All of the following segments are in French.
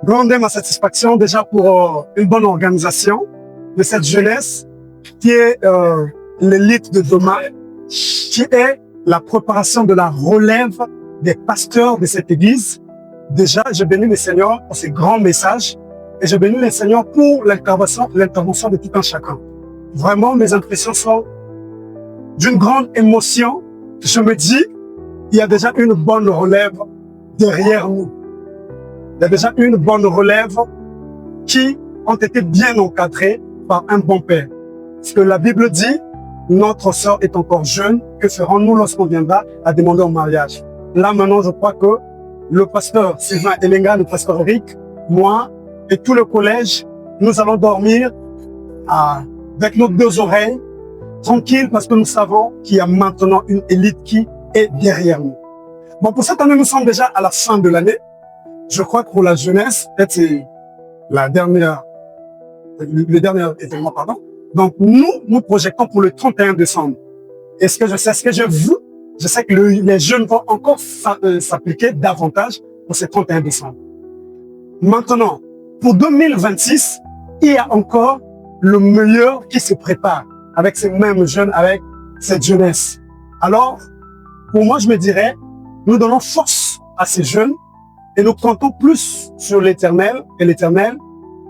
Grande est ma satisfaction déjà pour une bonne organisation de cette jeunesse qui est l'élite de demain, qui est la préparation de la relève des pasteurs de cette église. Déjà, je bénis le Seigneur pour ces grands messages et je bénis le Seigneur pour l'intervention de tout un chacun. Vraiment, mes impressions sont d'une grande émotion. Je me dis, il y a déjà une bonne relève derrière nous. Il y a déjà une bonne relève qui ont été bien encadrés par un bon père. Ce que la Bible dit, notre sœur est encore jeune, que ferons-nous lorsqu'on viendra à demander en mariage? Là, maintenant, je crois que le pasteur Sylvain Elenga, le pasteur Eric, moi et tout le collège, nous allons dormir avec nos deux oreilles, tranquilles, parce que nous savons qu'il y a maintenant une élite qui est derrière nous. Bon, pour cette année, nous sommes déjà à la fin de l'année. Je crois que pour la jeunesse, peut-être c'est le dernier événement, pardon. Donc, nous projetons pour le 31 décembre. Est-ce que je sais ce que je veux? Je sais que les jeunes vont encore s'appliquer davantage pour ce 31 décembre. Maintenant, pour 2026, il y a encore le meilleur qui se prépare avec ces mêmes jeunes, avec cette jeunesse. Alors, pour moi, je me dirais, nous donnons force à ces jeunes et nous comptons plus sur l'Éternel, et l'Éternel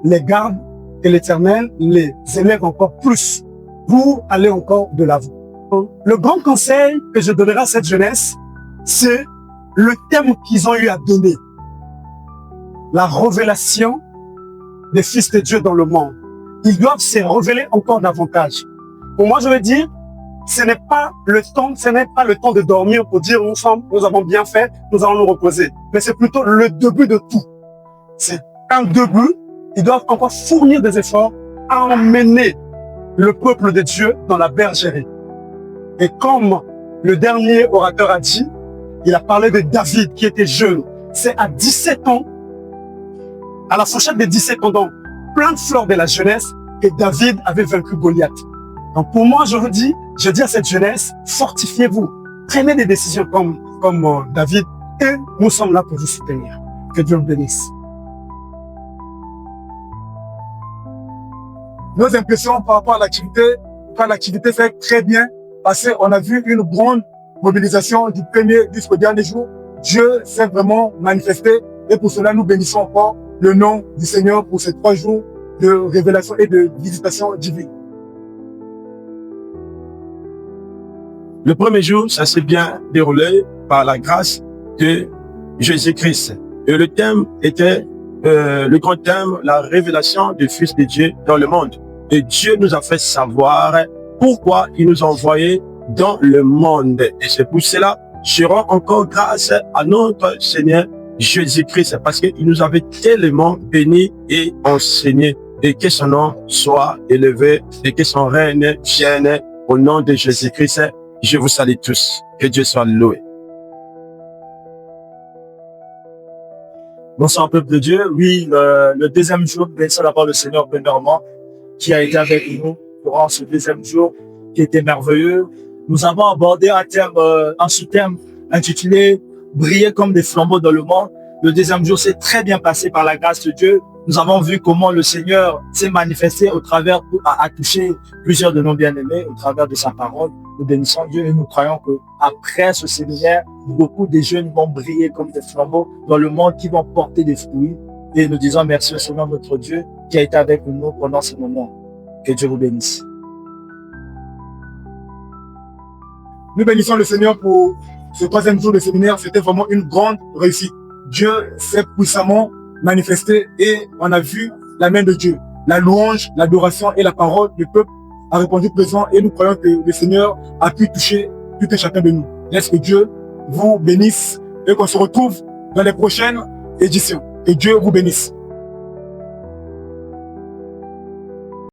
les garde, et l'Éternel les élève encore plus pour aller encore de l'avant. Le grand conseil que je donnerai à cette jeunesse, c'est le thème qu'ils ont eu à donner. La révélation des fils de Dieu dans le monde. Ils doivent se révéler encore davantage. Pour moi, je veux dire, ce n'est pas le temps de dormir pour dire nous avons bien fait, nous allons nous reposer. Mais c'est plutôt le début de tout. C'est un début. Ils doivent encore fournir des efforts à emmener le peuple de Dieu dans la bergerie. Et comme le dernier orateur a dit, il a parlé de David qui était jeune. C'est à 17 ans, à la fourchette de 17 ans, donc plein de fleurs de la jeunesse, que David avait vaincu Goliath. Donc pour moi, je dis à cette jeunesse, fortifiez-vous, prenez des décisions comme David, et nous sommes là pour vous soutenir. Que Dieu vous bénisse. Nos impressions par rapport à l'activité s'est très bien passée. On a vu une grande mobilisation du premier jusqu'au dernier jour. Dieu s'est vraiment manifesté et pour cela, nous bénissons encore le nom du Seigneur pour ces 3 jours de révélation et de visitation divine. Le premier jour, ça s'est bien déroulé par la grâce de Jésus-Christ. Et le thème était le grand thème, la révélation du Fils de Dieu dans le monde. Et Dieu nous a fait savoir pourquoi il nous a envoyés dans le monde. Et c'est pour cela, je rends encore grâce à notre Seigneur Jésus-Christ, parce qu'il nous avait tellement bénis et enseigné. Et que son nom soit élevé et que son règne vienne au nom de Jésus-Christ. Je vous salue tous. Que Dieu soit loué. Bonsoir peuple de Dieu. Oui, le deuxième jour, bénissons d'abord le Seigneur premièrement, qui a été avec nous durant ce deuxième jour, qui était merveilleux. Nous avons abordé un sous-thème intitulé « Briller comme des flambeaux dans le monde ». Le deuxième jour s'est très bien passé par la grâce de Dieu. Nous avons vu comment le Seigneur s'est manifesté a touché plusieurs de nos bien-aimés au travers de sa parole. Nous bénissons Dieu et nous croyons que après ce séminaire, beaucoup de jeunes vont briller comme des flambeaux dans le monde, qui vont porter des fruits. Et nous disons merci au Seigneur notre Dieu qui a été avec nous pendant ce moment. Que Dieu vous bénisse. Nous bénissons le Seigneur pour ce 3e jour de séminaire. C'était vraiment une grande réussite. Dieu s'est puissamment manifesté et on a vu la main de Dieu. La louange, l'adoration et la parole du peuple a répondu présent et nous croyons que le Seigneur a pu toucher tout et chacun de nous. Laisse que Dieu vous bénisse et qu'on se retrouve dans les prochaines éditions. Que Dieu vous bénisse.